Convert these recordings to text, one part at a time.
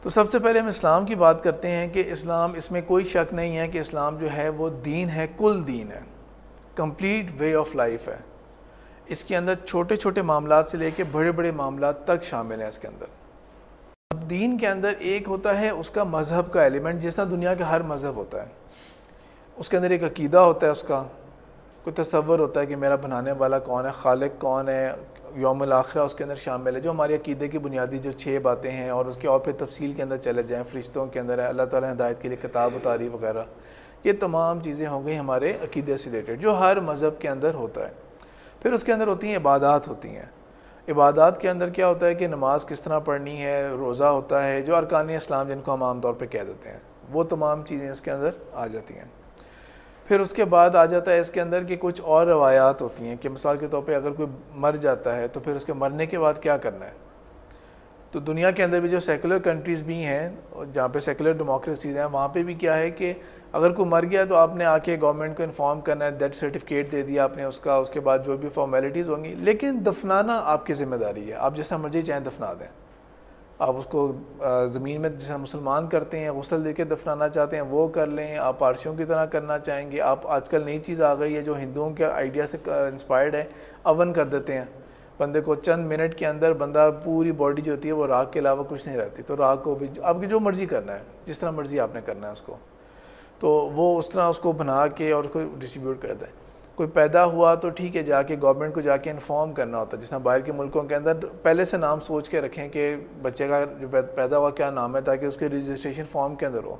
तो सबसे पहले हम इस्लाम की बात करते हैं कि इस्लाम, इसमें कोई शक नहीं है कि इस्लाम जो है वो दीन है, कुल दीन है, कंप्लीट वे ऑफ लाइफ है। इसके अंदर छोटे छोटे मामलात से लेके बड़े बड़े मामलात तक शामिल हैं इसके अंदर। अब दीन के अंदर एक होता है उसका मज़हब का एलिमेंट, जिस तरह दुनिया का हर मज़हब होता है, उसके अंदर एक अकीदा होता है, उसका कोई तसव्वुर होता है कि मेरा बनाने वाला कौन है, खालिक कौन है, यौमुल आखिरा उसके अंदर शामिल है, जो हमारे अकीदे की बुनियादी जो 6 बातें हैं, और उसके और फिर तफसील के अंदर चले जाएँ, फ़रिश्तों के अंदर है, अल्लाह ताला ने हिदायत के लिए किताब उतारी वगैरह, ये तमाम चीज़ें हो गई हमारे अकीदे से रिलेटेड जो हर मज़हब के अंदर होता है। फिर उसके अंदर होती हैं इबादात होती हैं। इबादात के अंदर क्या होता है कि नमाज किस तरह पढ़नी है, रोज़ा होता है, जो अरकान इस्लाम जिनको हम आम तौर पे कह देते हैं, वो तमाम चीज़ें इसके अंदर आ जाती हैं। फिर उसके बाद आ जाता है इसके अंदर कि कुछ और रवायात होती हैं कि मिसाल के तौर पे अगर कोई मर जाता है तो फिर उसके मरने के बाद क्या करना है। तो दुनिया के अंदर भी जो सेकुलर कंट्रीज़ भी हैं, जहाँ पे सेकुलर डेमोक्रेसीज़ हैं, वहाँ पे भी क्या है कि अगर कोई मर गया तो आपने आके गवर्नमेंट को इन्फॉर्म करना है, डेथ सर्टिफिकेट दे दिया आपने उसका, उसके बाद जो भी फॉर्मेलिटीज़ होंगी, लेकिन दफनाना आपकी ज़िम्मेदारी है। आप जिस मर्जी चाहें दफना दें, आप उसको ज़मीन में जिस मुसलमान करते हैं गुस्ल दे के दफनाना चाहते हैं वो कर लें, आप पारसियों की तरह करना चाहेंगे। आप आजकल नई चीज़ आ गई है जो हिंदुओं के आइडिया से इंस्पायर्ड है, अवन कर देते हैं बंदे को, चंद मिनट के अंदर बंदा पूरी बॉडी जो होती है वो राख के अलावा कुछ नहीं रहती, तो राख को भी आपकी जो मर्ज़ी करना है, जिस तरह मर्ज़ी आपने करना है उसको, तो वो उस तरह उसको बना के और उसको डिस्ट्रीब्यूट करता है। कोई पैदा हुआ तो ठीक है, जाके गवर्नमेंट को जाके इन्फॉर्म करना होता है, जिस तरह बाहर के मुल्कों के अंदर पहले से नाम सोच के रखें कि बच्चे का जो पैदा हुआ क्या नाम है, ताकि उसके रजिस्ट्रेशन फॉर्म के अंदर हो।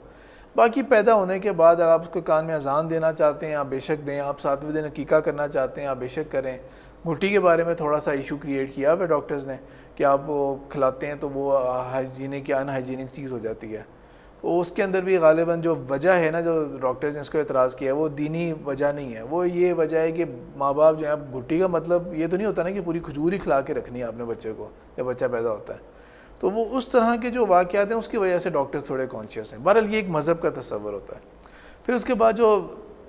बाकी पैदा होने के बाद अगर आप उसको कान में अजान देना चाहते हैं आप बेशक दें, आप 7वें दिन अकीका करना चाहते हैं आप बेशक करें। घुट्टी के बारे में थोड़ा सा इशू क्रिएट किया हुआ डॉक्टर्स ने कि आप वो खिलाते हैं तो वो हाइजीनिक या अनहाइजीनिक चीज़ हो जाती है, तो उसके अंदर भी गालिबा जो वजह है ना, जो डॉक्टर्स ने इसको एतराज़ किया वो दीनी वजह नहीं है, वो ये वजह है कि माँ बाप जो है, घुट्टी का मतलब ये तो नहीं होता ना कि पूरी खजूर ही खिला के रखनी है आपने बच्चे को जब बच्चा पैदा होता है, तो वो उस तरह के जो वाक़यात हैं उसकी वजह से डॉक्टर्स थोड़े कॉन्शियस हैं। बहरहाल ये एक मज़हब का तस्वर होता है। फिर उसके बाद जो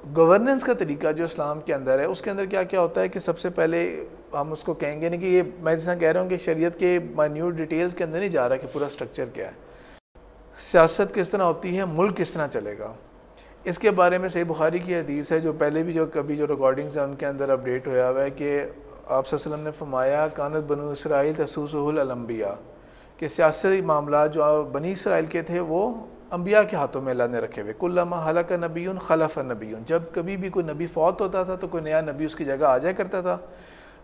गवर्नेंस का तरीका जो इस्लाम के अंदर है, उसके अंदर क्या क्या होता है कि सबसे पहले हम उसको कहेंगे नहीं कि ये मैं जैसा कह रहा हूँ कि शरीयत के माइन्यूट डिटेल्स के अंदर नहीं जा रहा कि पूरा स्ट्रक्चर क्या है, सियासत किस तरह होती है, मुल्क किस तरह चलेगा, इसके बारे में सही बुखारी की हदीस है जो पहले भी जो कभी जो रिकॉर्डिंग्स हैं उनके अंदर अपडेट होया हुआ है कि आप सल्लल्लाहु अलैहि वसल्लम ने फरमाया कानत बनु इसराइल तसूसुहुल अम्बिया, कि सियासी मामला जो बनी इसराइल के थे वो अम्बिया के हाथों में अल्लाह ने रखे हुए। कुल्लमा हलक नबीयुन खलफ नबीयुन, जब कभी भी कोई नबी फौत होता था तो कोई नया नबी उसकी जगह आ जाया करता था।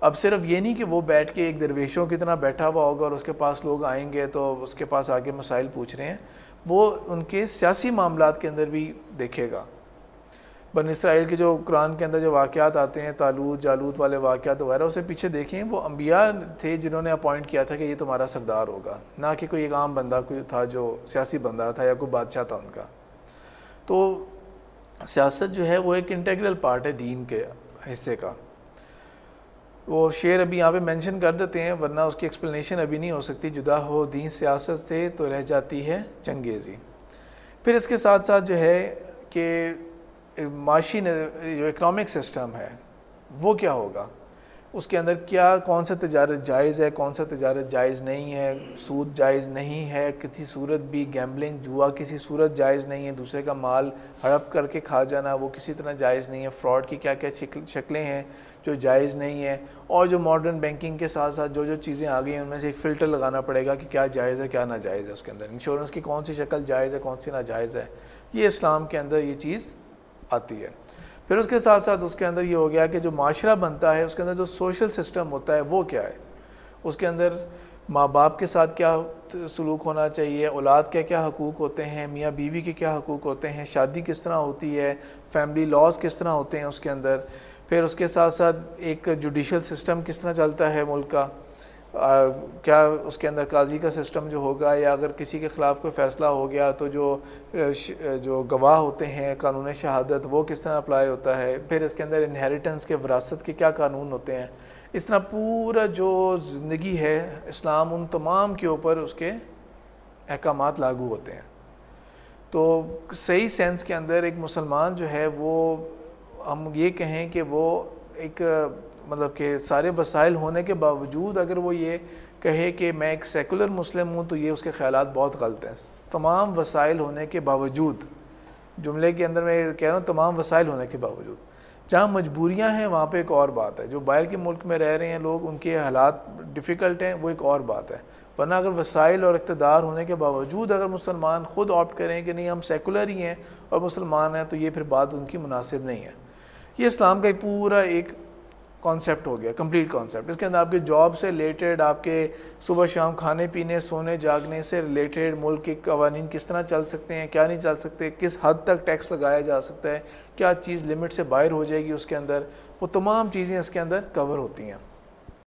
अब सिर्फ ये नहीं कि वो बैठ के एक दरवेशों की तरह बैठा हुआ होगा और उसके पास लोग आएंगे तो उसके पास आके मसाइल पूछ रहे हैं, वो उनके सियासी मामलात के अंदर भी देखेगा। बनी इसराइल के जो कुरान के अंदर जो वाक़यात आते हैं, तालूत जालूत वाले वाक़यात वगैरह, उसे पीछे देखें वो अम्बिया थे जिन्होंने अपॉइंट किया था कि ये तुम्हारा सरदार होगा, ना कि कोई एक आम बंदा कोई था जो सियासी बंदा था या कोई बादशाह था उनका। तो सियासत जो है वो एक इंटीग्रल पार्ट है दीन के हिस्से का। वो शेर अभी यहाँ पे मेंशन कर देते हैं वरना उसकी एक्सप्लेनेशन अभी नहीं हो सकती। जुदा हो दीन सियासत से तो रह जाती है चंगेज़ी। फिर इसके साथ साथ जो है कि माशी जो इकनॉमिक सिस्टम है वो क्या होगा, उसके अंदर क्या कौन सा तजारत जायज़ है, कौन सा तजारत जायज़ नहीं है, सूद जायज़ नहीं है, किसी सूरत भी गैम्बलिंग जुआ किसी सूरत जायज़ नहीं है, दूसरे का माल हड़प करके खा जाना वो किसी तरह जायज़ नहीं है, फ्रॉड की क्या क्या शक्लें हैं जो जायज़ नहीं है, और जो मॉडर्न बैंकिंग के साथ साथ जो जो चीज़ें आ गई हैं उनमें से एक फ़िल्टर लगाना पड़ेगा कि क्या जायज़ है क्या नाजायज़ है। उसके अंदर इंश्योरेंस की कौन सी शक्ल जायज़ है कौन सी नाजायज़ है, ये इस्लाम के अंदर ये चीज़ आती है। फिर उसके साथ साथ उसके अंदर ये हो गया कि जो माशरा बनता है उसके अंदर जो सोशल सिस्टम होता है वो क्या है, उसके अंदर माँ बाप के साथ क्या सलूक होना चाहिए, औलाद के क्या हकूक़ होते हैं, मियाँ बीवी के क्या हकूक़ होते हैं, शादी किस तरह होती है, फैमिली लॉज किस तरह होते हैं उसके अंदर। फिर उसके साथ साथ एक जुडिशल सिस्टम किस तरह चलता है मुल्क का, क्या उसके अंदर काजी का सिस्टम जो होगा, या अगर किसी के ख़िलाफ़ कोई फ़ैसला हो गया तो जो गवाह होते हैं कानून शहादत वो किस तरह अप्लाई होता है। फिर इसके अंदर इनहेरिटेंस के विरासत के क्या कानून होते हैं। इस तरह पूरा जो ज़िंदगी है इस्लाम उन तमाम के ऊपर उसके अहकामात लागू होते हैं। तो सही सेंस के अंदर एक मुसलमान जो है वो हम ये कहें कि वो एक मतलब कि सारे वसाइल होने के बावजूद अगर वो ये कहे कि मैं एक सेकुलर मुस्लिम हूँ, तो ये उसके ख्यालात बहुत गलत हैं। तमाम वसाइल होने के बावजूद, जुमले के अंदर मैं कह रहा हूँ तमाम वसाइल होने के बावजूद, जहाँ मजबूरियाँ हैं वहाँ पे एक और बात है। जो बाहर के मुल्क में रह रहे हैं लोग, उनके हालात डिफ़िकल्ट हैं, वो एक और बात है। वरना अगर वसाइल और इक़्तिदार होने के बावजूद अगर मुसलमान ख़ुद ऑप्ट करें कि नहीं हम सेकुलर ही हैं और मुसलमान हैं, तो ये फिर बात उनकी मुनासिब नहीं है। ये इस्लाम का एक पूरा एक कॉन्सेप्ट हो गया, कंप्लीट कॉन्सेप्ट। इसके अंदर आपके जॉब से रिलेटेड, आपके सुबह शाम खाने पीने सोने जागने से रिलेटेड, मुल्क के कवानीन किस तरह चल सकते हैं, क्या नहीं चल सकते, किस हद तक टैक्स लगाया जा सकता है, क्या चीज़ लिमिट से बाहर हो जाएगी उसके अंदर, वो तमाम चीज़ें इसके अंदर कवर होती हैं।